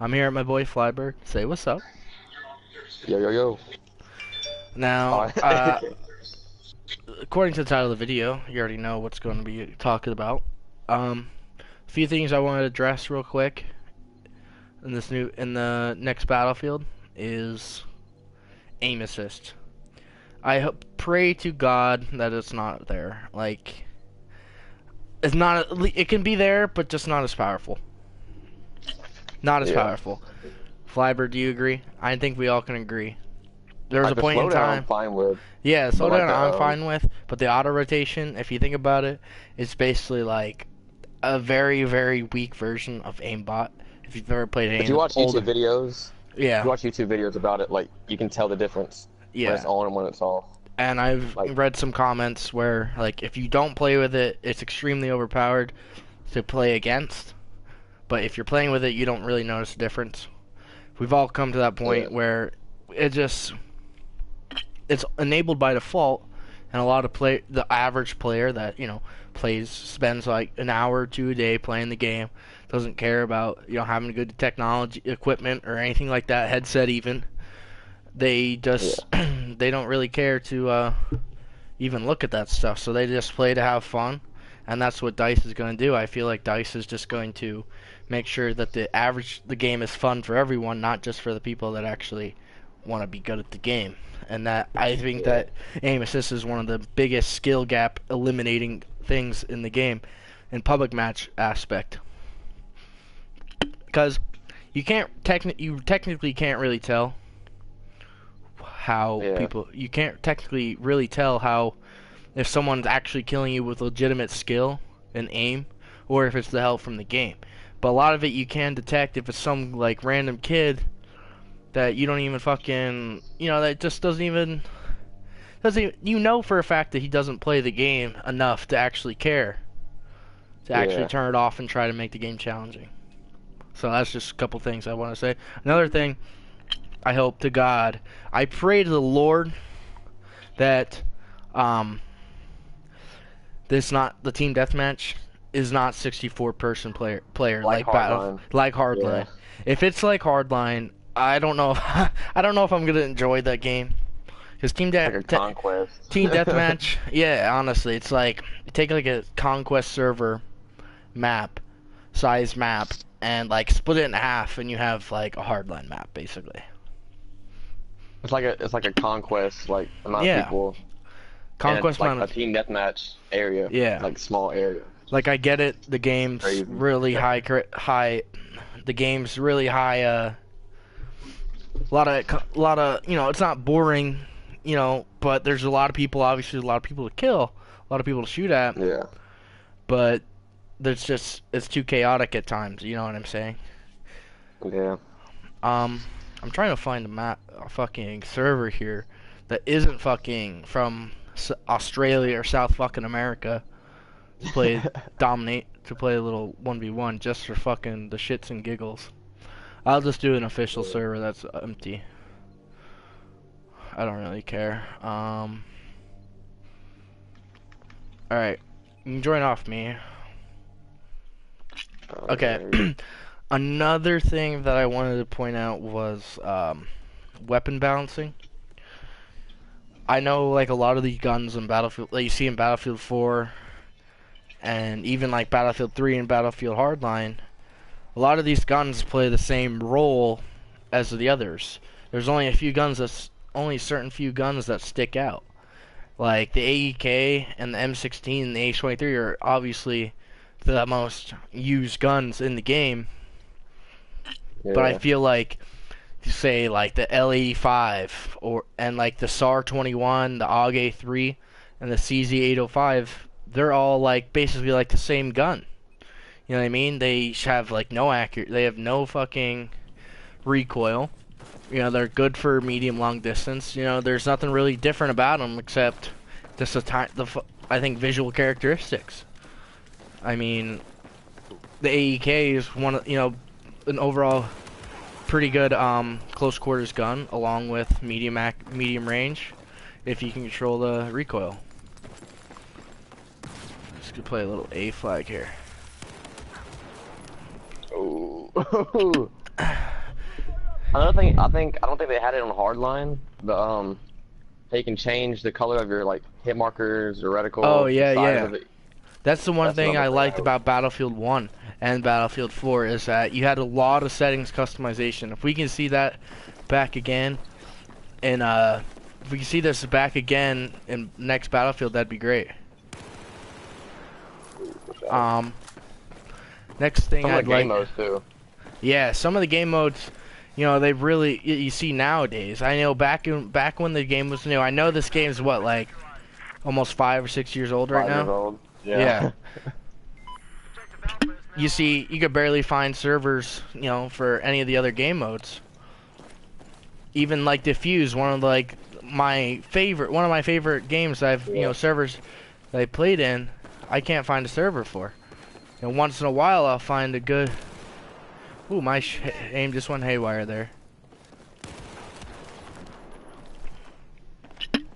I'm here at my boy Flybyrd. Say what's up. Yo, yo, yo. Now, Uh, according to the title of the video, you already know what's going to be talking about. A few things I want to address real quick in the next Battlefield is aim assist. Pray to God that it's not there. Like, it's not. It can be there, but just not as powerful. Not as powerful. Flybyrd, do you agree? I think we all can agree. There was like a point in time. I'm fine with. Yeah, slowdown like I'm fine with, but the auto rotation, if you think about it, it's basically like a very, very weak version of aimbot. If you've ever played If you watch YouTube videos, yeah, if you watch YouTube videos about it, like you can tell the difference when it's on and when it's off. And I've read some comments where, like, if you don't play with it, it's extremely overpowered to play against. But if you're playing with it, you don't really notice the difference. We've all come to that point where it's enabled by default, and a lot of the average player that spends like an hour or two a day playing the game, doesn't care about having good technology, equipment, or anything like that, headset even. They just they don't really care to even look at that stuff, so they just play to have fun, and that's what DICE is going to do. I feel like DICE is just going to make sure that the game is fun for everyone, not just for the people that actually want to be good at the game. And that I think that aim assist is one of the biggest skill gap eliminating things in the game, in public match aspect, because you technically can't really tell how you can't technically really tell how if someone's actually killing you with legitimate skill and aim, or if it's the help from the game. But a lot of it you can detect if it's some like random kid that you don't even fucking that just doesn't even for a fact that he doesn't play the game enough to actually care, to actually turn it off and try to make the game challenging. So that's just a couple things I want to say. Another thing, I hope to God, I pray to the Lord that the team deathmatch is not 64 person player like Hardline. Yeah. If it's like Hardline, I don't know if I'm gonna enjoy that game, because team deathmatch. Yeah, honestly, it's like take like a conquest server size map and like split it in half, and you have like a Hardline map basically. It's like a conquest amount of people. Conquest amount of a team deathmatch area. Yeah. Like small area. Like I get it, the game's really high. The game's really high. A lot of it's not boring, but there's a lot of people. Obviously, a lot of people to kill, a lot of people to shoot at. Yeah. But it's too chaotic at times. You know what I'm saying? Yeah. I'm trying to find a fucking server here that isn't fucking from Australia or South fucking America to play a little 1v1 just for fucking the shits and giggles. I'll just do an official server that's empty. I don't really care. Alright, you can join off me. Okay. Another thing that I wanted to point out was weapon balancing. I know like a lot of these guns in Battlefield that you see in Battlefield 4 and even like Battlefield 3 and Battlefield Hardline, a lot of these guns play the same role as the others. There's only certain few guns that stick out. Like the AEK and the M16 and the H-23 are obviously the most used guns in the game. Yeah. But I feel like, say like the L85 and like the SAR-21, the AUG-A3, and the CZ-805, they're all like basically like the same gun. You know what I mean? They have like they have no fucking recoil. They're good for medium long distance. There's nothing really different about them except just I think visual characteristics. I mean, the AEK is an overall pretty good close quarters gun, along with medium range, if you can control the recoil. Just gonna play a little A flag here. Oh. Another thing, I don't think they had it on hardline. The how you can change the color of your like hit markers or Oh reticle, the yeah, size yeah. of it. That's the one That's thing another I thing liked about Battlefield 1 and Battlefield 4 is that you had a lot of settings customization. If we can see that back again, and if we can see this back again in next Battlefield, that'd be great. Next thing Some of I'd the game like, modes too. yeah, some of the game modes, you know, they've really you see nowadays. I know back when the game was new. I know this game's what, like almost 5 or 6 years old right 5 years now. old. Yeah. Yeah. You see, you could barely find servers, you know, for any of the other game modes. Even like Diffuse, one of my favorite games I've, you know, servers that I played in, I can't find a server for. And once in a while, I'll find a good. Ooh, my aim just went haywire there.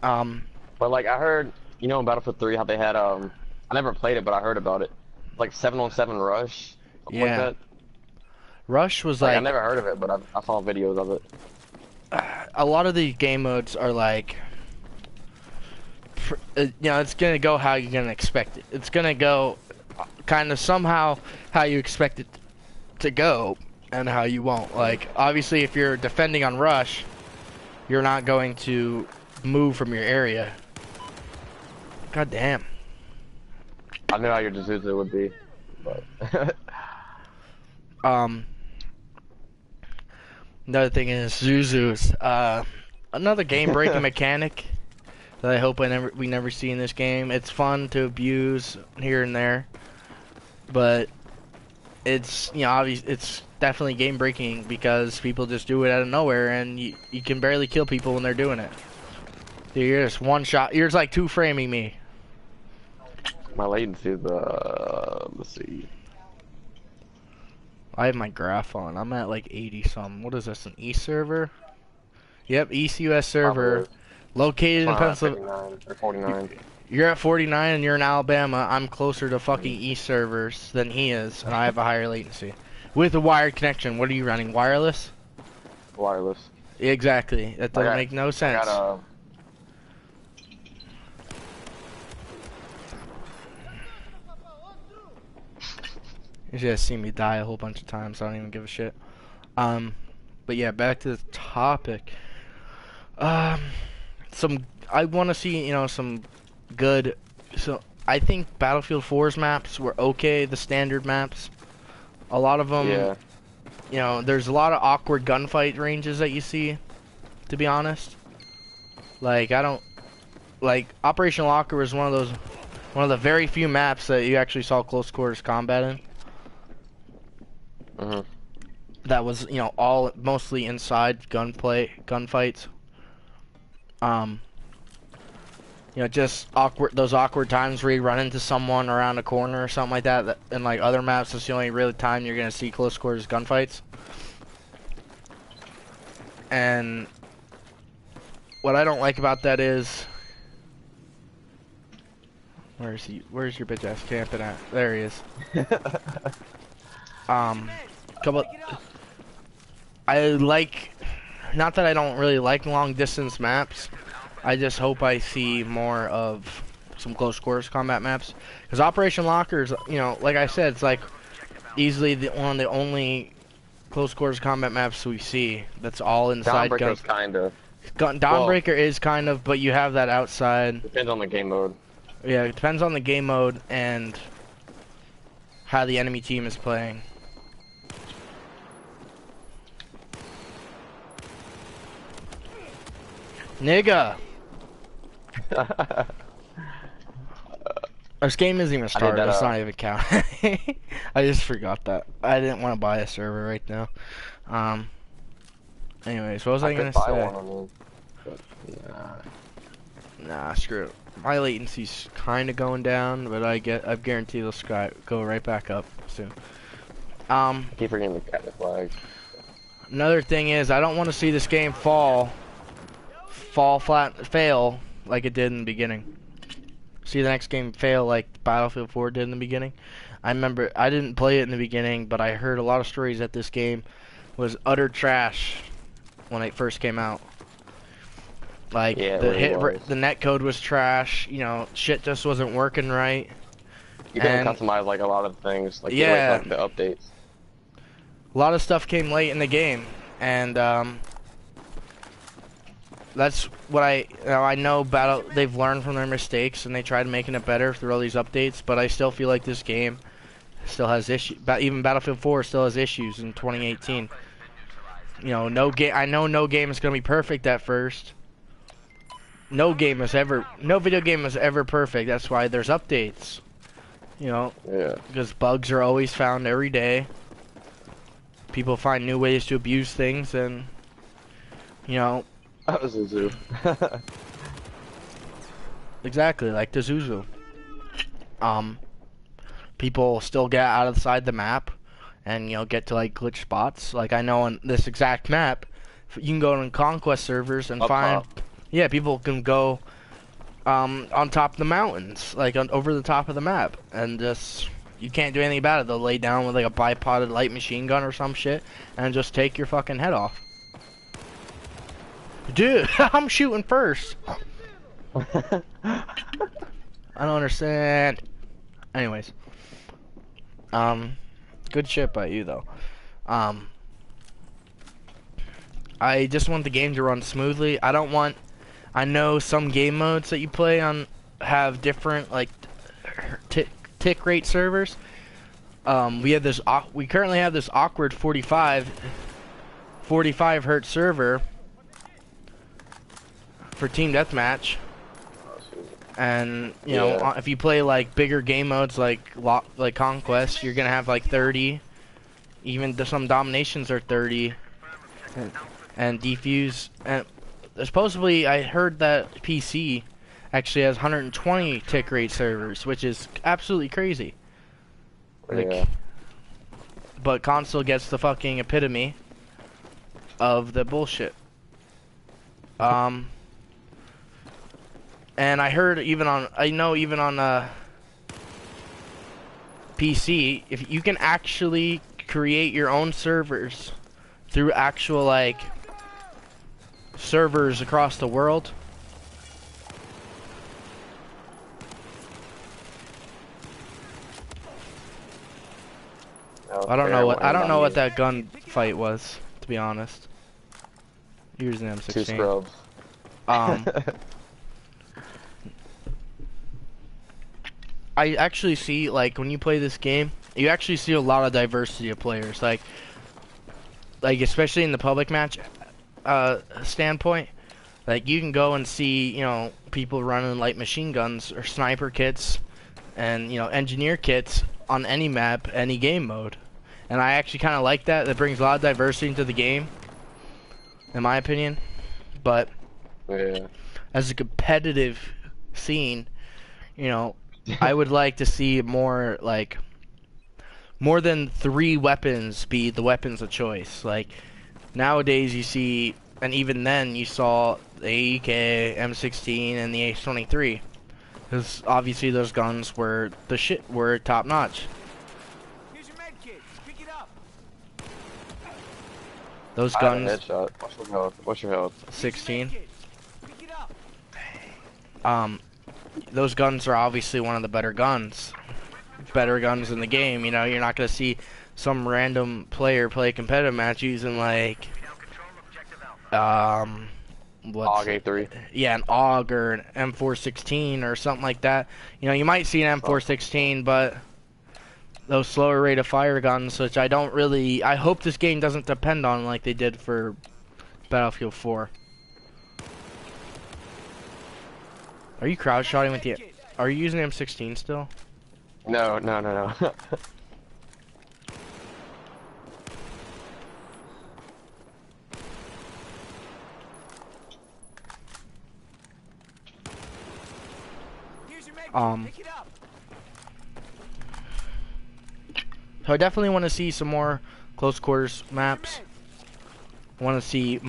But like I heard, you know, in Battlefield 3 how they had I never played it, but I heard about it. Like 7-on-7 rush, something like Yeah. that. Rush was Like I like never heard of it, but I saw videos of it. a lot of the game modes are like, you know, it's gonna go how you're gonna expect it. It's gonna go kind of somehow how you expect it to go and how you won't. Like, obviously, if you're defending on rush, you're not going to move from your area. God damn. I knew how your Jiu-Jitsu would be, but Another thing is Zuzu's another game-breaking mechanic that I hope we never see in this game. It's fun to abuse here and there, but it's, you know, obvious. It's definitely game-breaking because people just do it out of nowhere, and you can barely kill people when they're doing it. Dude, you're just one shot. You're just like two-framing me. my latency is let's see. I have my graph on. I'm at like 80 something. What is this, an East server? Yep, East US server. Located in Pennsylvania. 59 or 49. You're at 49 and you're in Alabama. I'm closer to fucking East servers than he is, and I have a higher latency. With a wired connection. What are you running? Wireless? Wireless. Exactly. That doesn't make no sense. You just see me die a whole bunch of times. I don't even give a shit. But yeah, back to the topic. I want to see, you know, some good. So I think Battlefield 4's maps were okay. The standard maps, a lot of them. Yeah. You know, there's a lot of awkward gunfight ranges that you see. To be honest, like Operation Locker was one of the very few maps that you actually saw close quarters combat in. That was, you know, all mostly inside gunfights. You know, just those awkward times where you run into someone around a corner or something like that. And like other maps, that's the only real time you're gonna see close quarters gunfights. And what I don't like about that is, where's your bitch ass camping at? There he is. I like, not that I don't really like long distance maps, I just hope I see more of some close quarters combat maps. Because Operation Locker is, you know, like I said, it's like easily one of the only close quarters combat maps we see that's all inside guns. Kind of. Dawnbreaker is kind of, but you have that outside. Depends on the game mode. Yeah, it depends on the game mode and how the enemy team is playing. Nigga! This game isn't even started. It's not even counting. I just forgot that. I didn't want to buy a server right now. Anyways, what was I gonna say? Nah, screw it. My latency's kind of going down, but I guarantee it'll go right back up soon. Keep forgetting the captain flag. Another thing is, I don't want to see this game fail like it did in the beginning. See the next game fail like Battlefield 4 did in the beginning. I remember I didn't play it in the beginning, but I heard a lot of stories that this game was utter trash when it first came out. Like Yeah, it the really was. the net code was trash. You know, shit just wasn't working right. You couldn't And customize like a lot of things. Like you yeah, wait for, like the updates. a lot of stuff came late in the game, and that's what I know they've learned from their mistakes and they tried making it better through all these updates, but I still feel like this game still has issues. Even Battlefield 4 still has issues in 2018. You know, I know no game is going to be perfect at first. No video game is ever perfect. That's why there's updates. You know, Yeah. because bugs are always found every day. People find new ways to abuse things, and you know, That was a zoo. exactly like the Zuzu. People still get outside the map, and you know, get to like glitch spots. Like I know on this exact map, you can go on conquest servers and Up find. top. Yeah, people can go on top of the mountains, like over the top of the map, and just you can't do anything about it. They'll lay down with like a bipoded light machine gun or some shit, and just take your fucking head off. Dude, I'm shooting first. I don't understand. Anyways, good shit by you though. I just want the game to run smoothly. I know some game modes that you play on have different like tick rate servers. We currently have this awkward 45 hertz server for team deathmatch, and you know, if you play like bigger game modes like Conquest, you're gonna have like 30. Even some dominations are 30, and defuse. And supposedly, I heard that PC actually has 120 tick rate servers, which is absolutely crazy. Like, Yeah. but console gets the fucking epitome of the bullshit. And I heard even on PC, if you can actually create your own servers through actual like servers across the world. I don't know what that gun fight was, to be honest. Using M16. Two scrubs. I actually see, like, when you play this game, you actually see a lot of diversity of players. Like especially in the public match standpoint, like, you can go and see, you know, people running light machine guns or sniper kits and, you know, engineer kits on any map, any game mode. And I actually kind of like that. That brings a lot of diversity into the game, in my opinion. But Yeah. as a competitive scene, you know, I would like to see more than 3 weapons be the weapons of choice. Like nowadays you see, and even then you saw the AEK, M16, and the H23. Because obviously those guns were top notch. Here's your med kit. Pick it up. Those I have a guns, headshot. What's your health? 16. Pick it up. Those guns are obviously one of the better guns in the game. You know, you're not gonna see some random player play a competitive match using like AUG A3. yeah, an AUG or an M416 or something like that. You know, you might see an M416, but those slower rate of fire guns, which I hope this game doesn't depend on like they did for Battlefield 4. Are you crowd shotting with the? Are you using M16 still? No. Here's your med kit. Pick it up. So I definitely want to see some more close quarters maps. I want to see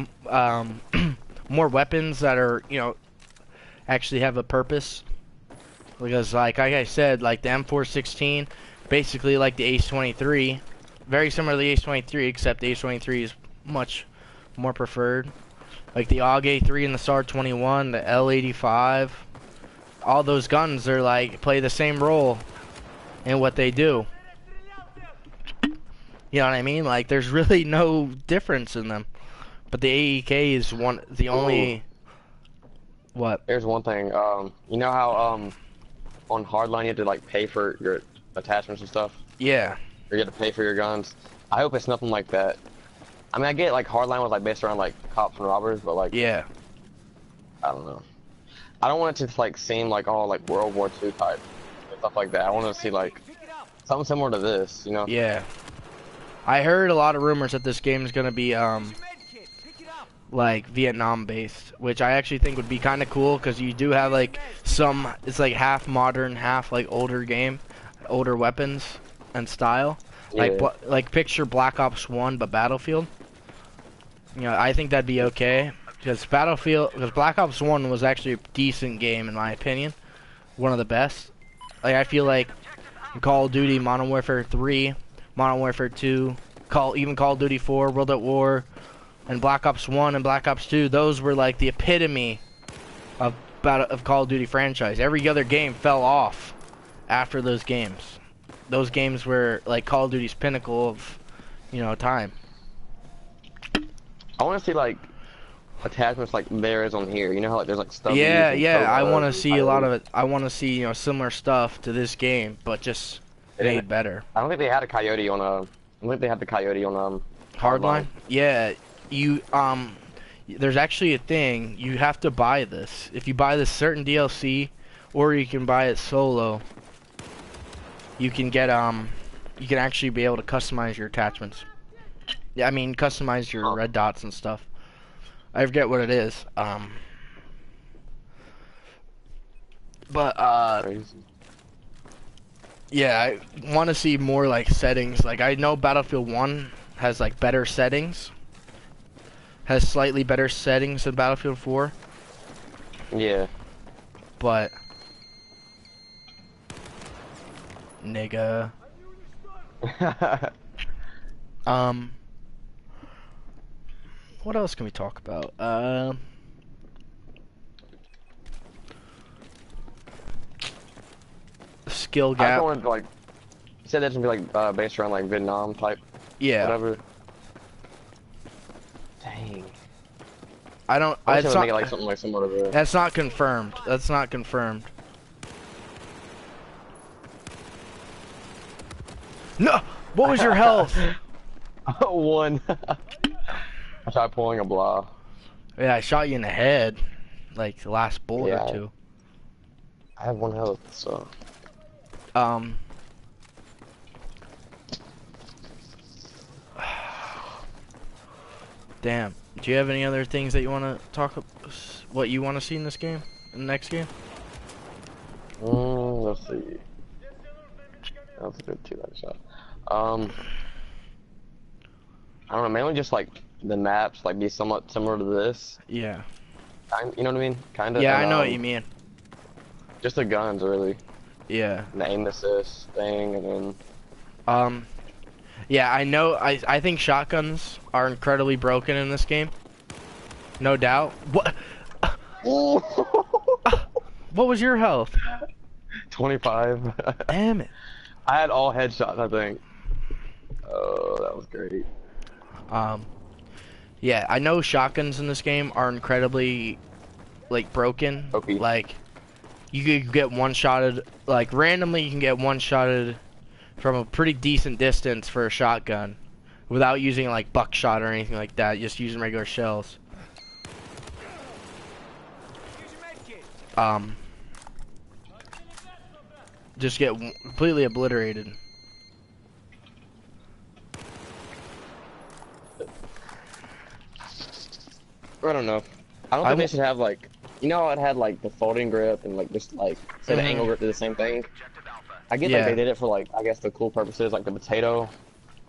more weapons that are, you know, actually have a purpose. Because like I said, like the M416, basically like the H23, very similar to the H23, except the H23 is much more preferred. Like the AUG A3 and the SAR 21, the L85. All those guns are like play the same role in what they do. You know what I mean? Like there's really no difference in them. But the AEK is the only. What? There's one thing. You know how on hardline you have to like pay for your attachments and stuff, Yeah. or you have to pay for your guns. I hope it's nothing like that. I mean, I get like hardline was like based around like cops and robbers, but like Yeah. I don't know. I don't want it to like seem like all like World War II type and stuff like that. I want to see like something similar to this, you know? Yeah. I heard a lot of rumors that this game is gonna be like Vietnam based, which I actually think would be kind of cool because you do have like it's like half modern, half like older game, older weapons and style. Yeah. Like picture Black Ops 1 but Battlefield. You know, I think that'd be okay because Black Ops 1 was actually a decent game in my opinion, one of the best. Like I feel like Call of Duty, Modern Warfare 3, Modern Warfare 2, even Call of Duty 4, World at War, and Black Ops 1 and Black Ops 2, those were like the epitome of Call of Duty franchise. Every other game fell off after those games. Those games were like Call of Duty's pinnacle of, you know, time. I want to see like attachments like there is on here. You know how like there's like stuff. Yeah, I want to see a lot of it. I want to see, you know, similar stuff to this game, but just made better. I don't think they had a coyote on I don't think they had the coyote on Hardline? Yeah, there's actually a thing. You have to buy this. If you buy this certain DLC, or you can buy it solo, you can get you can actually be able to customize your attachments. Yeah, I mean customize your red dots and stuff. I forget what it is. But Crazy. yeah, I want to see more like settings. Like I know Battlefield 1 has like better settings. Has slightly better settings than Battlefield 4. Yeah. But nigga. What else can we talk about? Skill I gap. don't want to like. You said that's gonna be like based around like Vietnam type. Yeah. Whatever. Dang. I don't. I It's was not, make it like something like similar to this. that's not confirmed. That's not confirmed. No. What was your health? One. I tried pulling a blah. Yeah, I shot you in the head, like the last bullet Yeah. or two. I have one health, so. Damn. Do you have any other things that you want to talk? What you want to see in this game? In the next game? Let's see. I don't think they're too bad a shot. I don't know. Mainly just like the maps, like be somewhat similar to this. Yeah. You know what I mean? Kind of. Yeah, I know what you mean. Just the guns, really. Yeah. And the aim assist thing, and then. Yeah, I know. I think shotguns are incredibly broken in this game. No doubt. What? What was your health? 25. Damn it. I had all headshots, I think. Oh, that was great. Yeah, I know shotguns in this game are incredibly, like, broken. OP. Like, you could get one-shotted, like, randomly you can get one-shotted from a pretty decent distance for a shotgun without using, like, buckshot or anything like that, just using regular shells. Just get completely obliterated. I don't know. I don't think they should have like, you know, how it had like the folding grip and like just like say the angle grip did the same thing. I get like they did it for like I guess the cool purposes like the potato,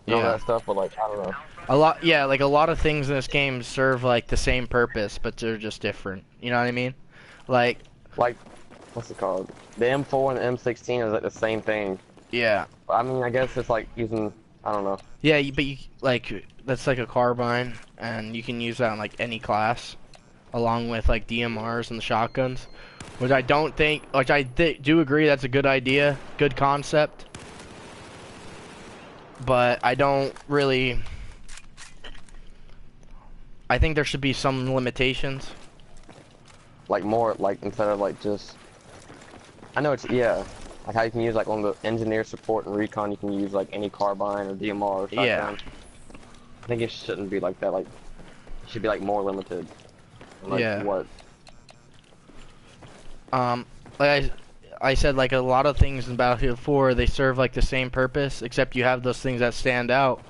and all that stuff, but like I don't know. Like a lot of things in this game serve like the same purpose, but they're just different. You know what I mean? Like what's it called? The M4 and the M16 is like the same thing. Yeah. I mean, I guess it's like using I don't know. Yeah, but like that's like a carbine, and you can use that in like any class, along with like DMRs and the shotguns, which I don't think, which I do agree that's a good idea, good concept, but I don't really. I think there should be some limitations. Like more, like instead of like just. I know it's yeah. Like how you can use like on the engineer support and recon, you can use like any carbine or DMR or shotgun. Yeah. I think it shouldn't be like that. Like, it should be like more limited. Like, Yeah. what? Like I said, like a lot of things in Battlefield 4, they serve like the same purpose, except you have those things that stand out,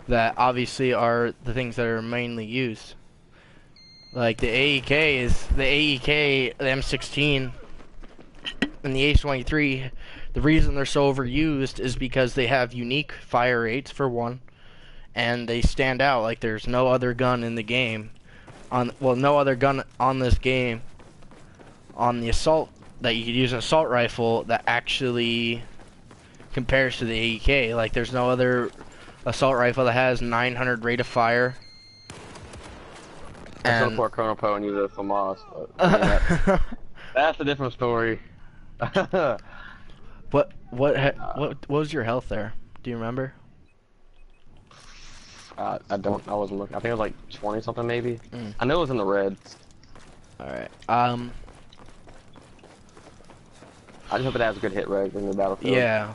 that obviously are the things that are mainly used. Like the AEK, the M16, and the H-23. The reason they're so overused is because they have unique fire rates for one, and they stand out like there's no other gun in the game. No other gun on this game on the assault that you could use an assault rifle that actually compares to the AEK. Like there's no other assault rifle that has 900 rate of fire. I still pour Colonel Poe and use it for Moss, but that's a different story. What was your health there? Do you remember? I wasn't looking. I think it was like 20 something maybe. Mm. I know it was in the red. Alright. I just hope it has a good hit rate in the Battlefield. Yeah.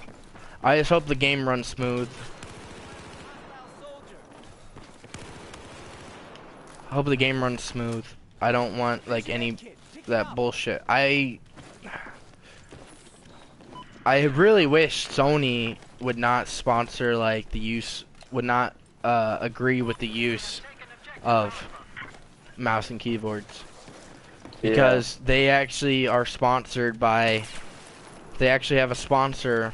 I just hope the game runs smooth. I hope the game runs smooth. I don't want like any that bullshit. I really wish Sony would not sponsor like the use, would not agree with the use of mouse and keyboards, because they actually are sponsored by, they actually have a sponsor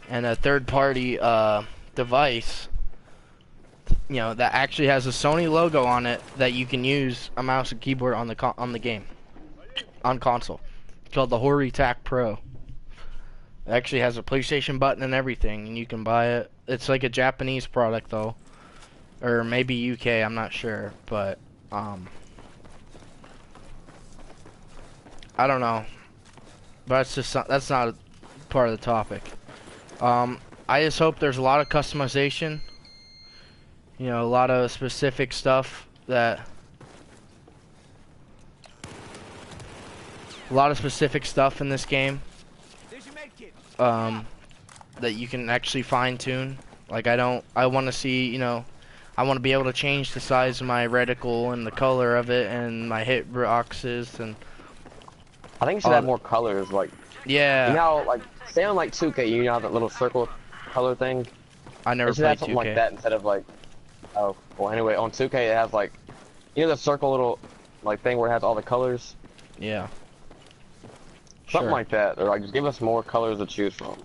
and a third-party device, you know, that actually has a Sony logo on it that you can use a mouse and keyboard on the game, on console. It's called the HoriTac Pro. It actually has a PlayStation button and everything, and you can buy it. It's like a Japanese product though, or maybe UK. I'm not sure, but I don't know. But that's not part of the topic. I just hope there's a lot of customization. You know, a lot of specific stuff that. A lot of specific stuff in this game. That you can actually fine tune. Like I want to see, you know, I want to be able to change the size of my reticle and the color of it and my hit boxes and. I think you should have more colors, like. Yeah. You know, like say on like 2K, you know that little circle color thing. I never played 2K. Something like that instead of like. Oh, well anyway, on 2K it has like, you know the circle little, like thing where it has all the colors. Yeah. Something like that, or like just give us more colors to choose from.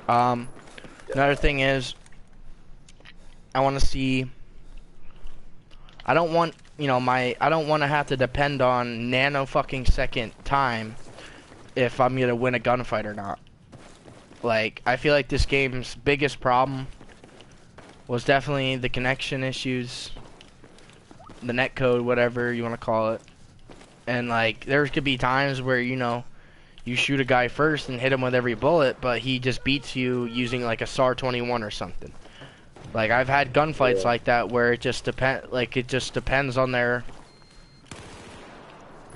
Another thing is, I want to see. I don't want, you know, I don't want to have to depend on nano-fucking-second time if I'm gonna win a gunfight or not. Like, I feel like this game's biggest problem was definitely the connection issues, the netcode, whatever you want to call it. And like, there could be times where, you know, you shoot a guy first and hit him with every bullet, but he just beats you using like a SAR 21 or something. Like, I've had gunfights like that where it just depends on their,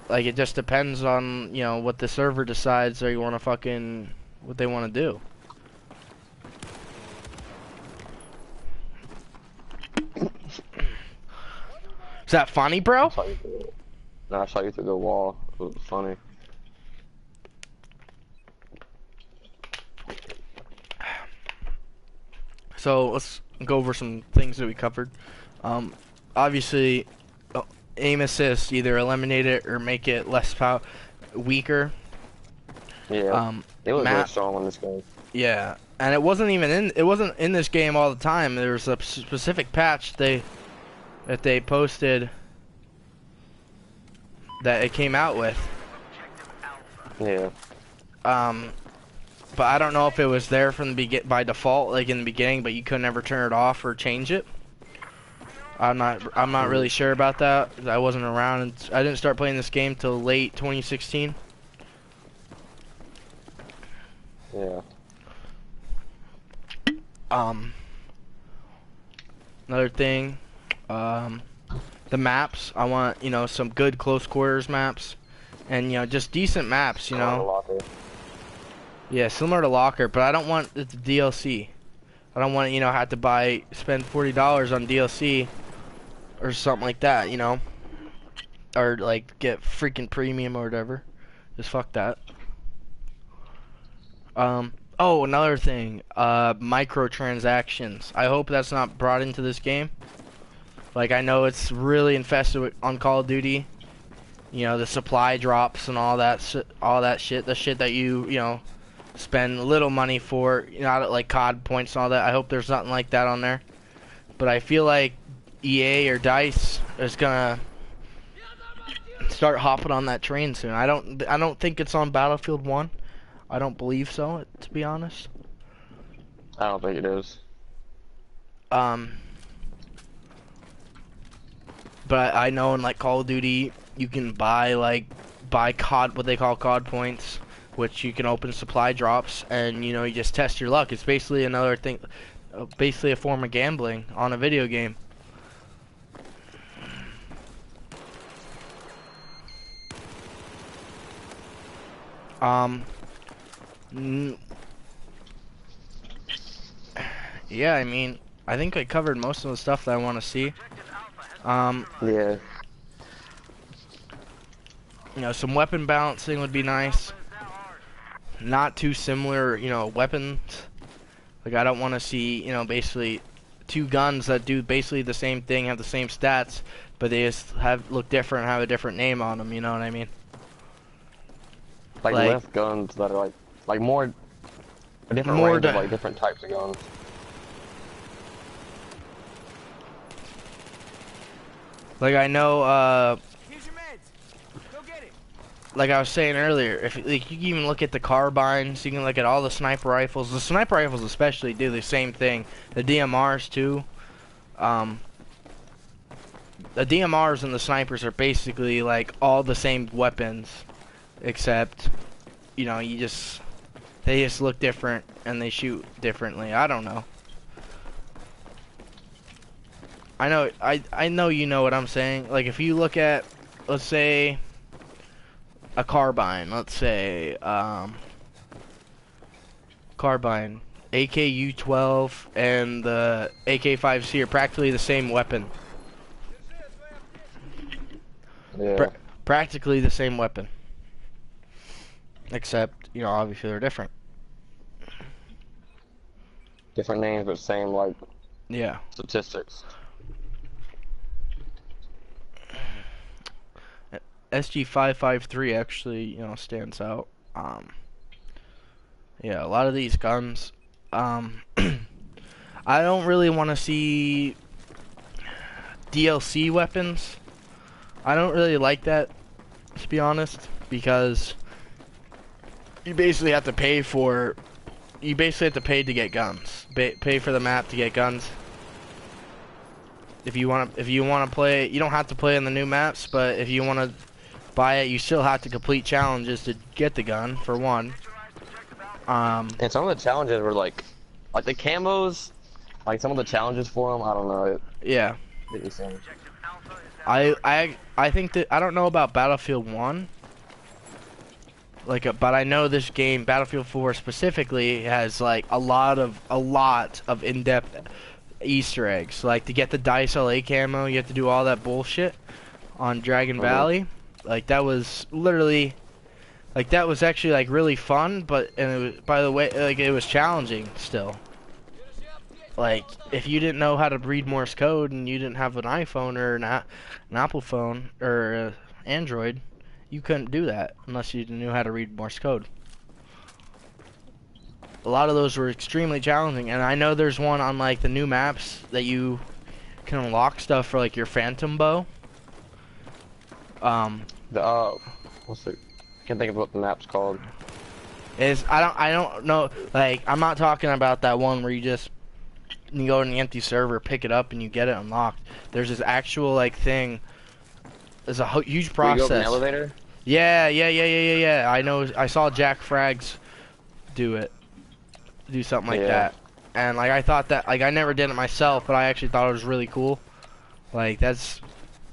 like, it just depends on, you know, what the server decides they want to fucking, what they want to do. Is that funny, bro? I shot you through the wall. It was funny. So let's go over some things that we covered. Obviously, aim assist, either eliminate it or make it less weaker. Yeah, it was really strong on this game. Yeah, and it wasn't in this game all the time. There was a specific patch that they posted that it came out with. Yeah. But I don't know if it was there from the by default, like in the beginning, but you could never turn it off or change it. I'm not really sure about that. I wasn't around, and I didn't start playing this game till late 2016. Yeah. Another thing, the maps. I want, you know, some good close quarters maps, and you know, just decent maps. You know. Yeah, similar to Locker, but I don't want the DLC. I don't want to, you know, have to spend $40 on DLC or something like that, you know, or like get freaking premium or whatever. Just fuck that. Oh, another thing, microtransactions. I hope that's not brought into this game. Like, I know it's really infested on Call of Duty. You know, the supply drops and all that shit. The shit that you know, spend little money for, you know, like COD points and all that. I hope there's nothing like that on there. But I feel like EA or DICE is gonna start hopping on that train soon. I don't think it's on Battlefield 1. I don't believe so, to be honest. I don't think it is. But I know in like Call of Duty, you can buy COD, what they call COD points, which you can open supply drops, and you know, you just test your luck. It's basically another thing, basically a form of gambling on a video game. Yeah, I mean, I think I covered most of the stuff that I want to see. Yeah. You know, some weapon balancing would be nice. Not too similar, you know, weapons. Like, I don't want to see, you know, basically two guns that do basically the same thing, have the same stats, but they just look different, have a different name on them. You know what I mean? Like less guns that are like more a different range of like different types of guns. Like, I know, Here's your meds. Go get it. like I was saying earlier, if like, you can even look at the carbines, you can look at all the sniper rifles. The sniper rifles especially do the same thing. The DMRs too. The DMRs and the snipers are basically like all the same weapons, except, you know, they just look different and they shoot differently. I don't know. I know you know what I'm saying. Like, if you look at, let's say, a carbine, let's say, carbine, AKU-12 and the AK-5C are practically the same weapon. Yeah. Practically the same weapon. Except, you know, obviously they're different. Different names, but same, like, Yeah. statistics. SG-553 actually, you know, stands out. Yeah, a lot of these guns, I don't really want to see DLC weapons. I don't really like that, to be honest, because you basically have to pay to get guns. Pay for the map to get guns. If you want to play, you don't have to play in the new maps, but if you want to buy it, you still have to complete challenges to get the gun, for one. And some of the challenges were like the camos, like some of the challenges for them, I don't know. Yeah. I think that, I don't know about Battlefield 1. But I know this game, Battlefield 4 specifically, has like a lot of in-depth Easter eggs. Like, to get the DICE LA camo, you have to do all that bullshit on Dragon Valley. Like, that was literally, like, that was actually like really fun, and it was, by the way, like, it was challenging still. Like, if you didn't know how to read Morse code and you didn't have an iPhone or an Apple phone or Android, you couldn't do that unless you knew how to read Morse code. A lot of those were extremely challenging, and I know there's one on like the new maps that you can unlock stuff for, like your phantom bow. The what's the? I can't think of what the map's called. I don't know. Like, I'm not talking about that one where you go in the empty server, pick it up, and you get it unlocked. There's this actual like thing. There's a huge Where you go up an process. elevator? Yeah. I know. I saw Jack Frags do something like that, and like I thought that like I never did it myself, but I actually thought it was really cool. Like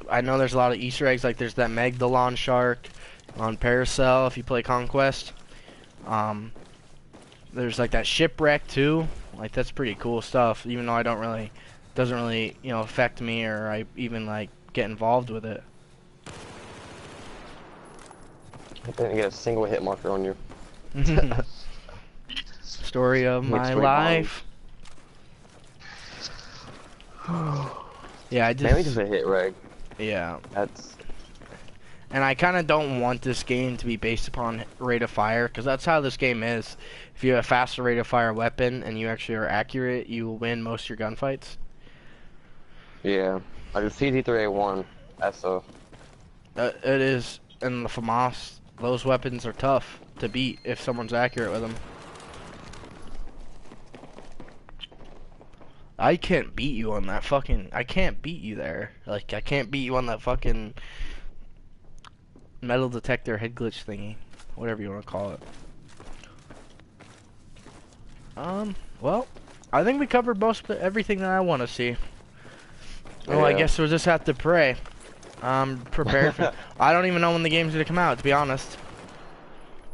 I know there's a lot of Easter eggs. Like there's that Magdalon shark on Paracel if you play Conquest. There's like that shipwreck too. Like that's pretty cool stuff. Even though doesn't really affect me or I even like get involved with it. I didn't get a single hit marker on you. Story of my life. Yeah, Mainly just a hit reg. Yeah. That's. And I kind of don't want this game to be based upon rate of fire, because that's how this game is. If you have a faster rate of fire weapon and you actually are accurate, you will win most of your gunfights. Yeah, like the CZ3A1, that's a. It is, and the FAMAS, those weapons are tough to beat if someone's accurate with them. I can't beat you on that fucking. I can't beat you there. Like, I can't beat you on that fucking metal detector head glitch thingy. Whatever you want to call it. Well, I think we covered everything that I want to see. Oh, I guess we'll just have to pray. I'm prepared for. I don't even know when the game's gonna come out, to be honest.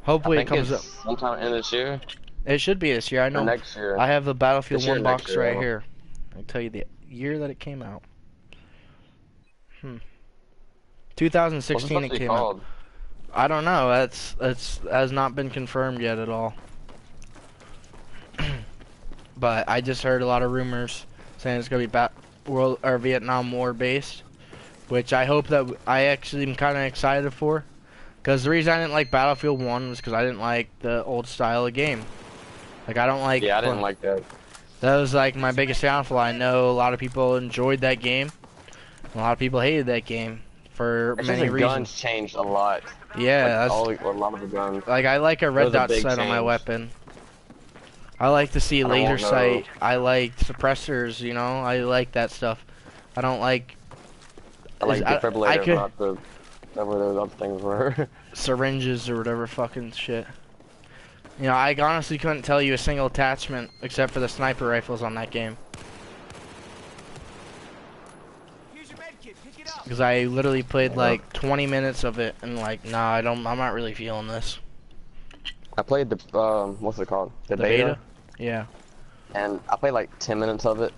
Hopefully it comes up sometime in this year. It should be this year. I know. Next year. I have the Battlefield 1 box year, right here. I'll tell you the year that it came out. 2016 it came out. I don't know. That's has not been confirmed yet at all. But I just heard a lot of rumors saying it's gonna be Vietnam War based, which I hope that I actually am kind of excited for. Because the reason I didn't like Battlefield 1 was because I didn't like the old style of game. Like I don't like. Yeah, I didn't like that. That was like my biggest downfall. I know a lot of people enjoyed that game. A lot of people hated that game for many reasons. Guns changed a lot. Yeah, like, a lot of the guns. Like I like a red dot sight on my weapon. I like to see laser sight. I like suppressors. You know, I like that stuff. I don't like. I like defibrillators, not the whatever those other things were. Syringes or whatever fucking shit. You know, I honestly couldn't tell you a single attachment except for the sniper rifles on that game. Because I literally played like 20 minutes of it and like, nah, I'm not really feeling this. I played the, what's it called? The beta? Yeah. And I played like 10 minutes of it,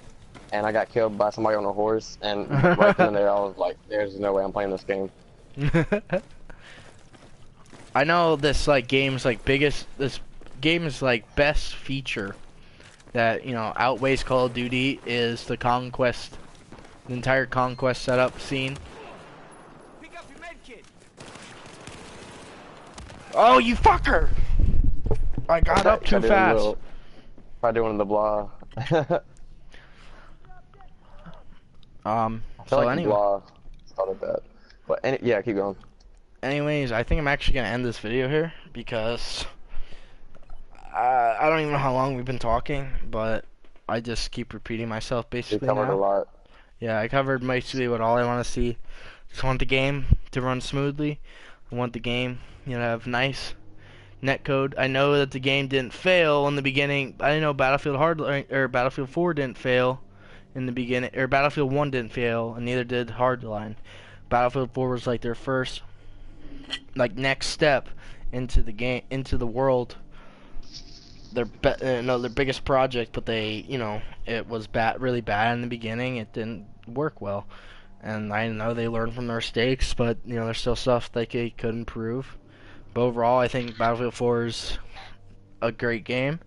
and I got killed by somebody on a horse, and right then and there I was like, there's no way I'm playing this game. I know this like game's like this game's like best feature that, you know, outweighs Call of Duty is the Conquest, the entire Conquest setup scene. Pick up your med kit. Oh, you fucker! I got up too fast. Probably doing the blah. So like anyway. Blah started that. But yeah, keep going. Anyways, I think I'm actually gonna end this video here because I don't even know how long we've been talking, but I just keep repeating myself basically. We covered a lot. Yeah, I covered basically what all I want to see. Just want the game to run smoothly. I want the game, you know, to have nice netcode. I know that the game didn't fail in the beginning. I know Battlefield Battlefield 4 didn't fail in the beginning, or Battlefield 1 didn't fail, and neither did Hardline. Battlefield 4 was like their first, like, next step into the game, into the world. Their biggest project, but they, you know, it was really bad in the beginning. It didn't work well, and I know they learned from their mistakes, but you know, there's still stuff that they could improve. But overall, I think Battlefield 4 is a great game.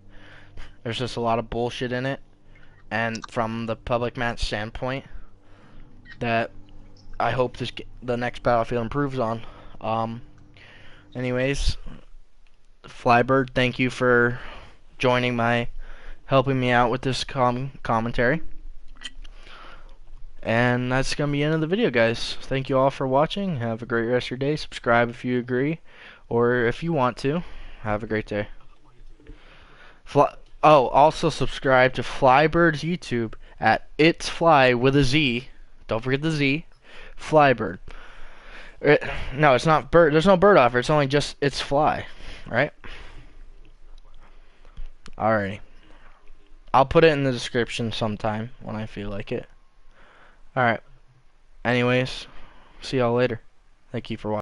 There's just a lot of bullshit in it, and from the public match standpoint, that I hope the next Battlefield improves on. Anyways, Flybird, thank you for helping me out with this commentary. And that's going to be the end of the video, guys. Thank you all for watching. Have a great rest of your day. Subscribe if you agree, or if you want to. Have a great day. Also subscribe to Flybyrds YouTube at Itz Fly with a Z. Don't forget the Z. Flybird. No, it's not bird. There's no bird offer. It's only just Itz Fly, right? Alrighty. I'll put it in the description sometime when I feel like it. Alright. Anyways, see y'all later. Thank you for watching.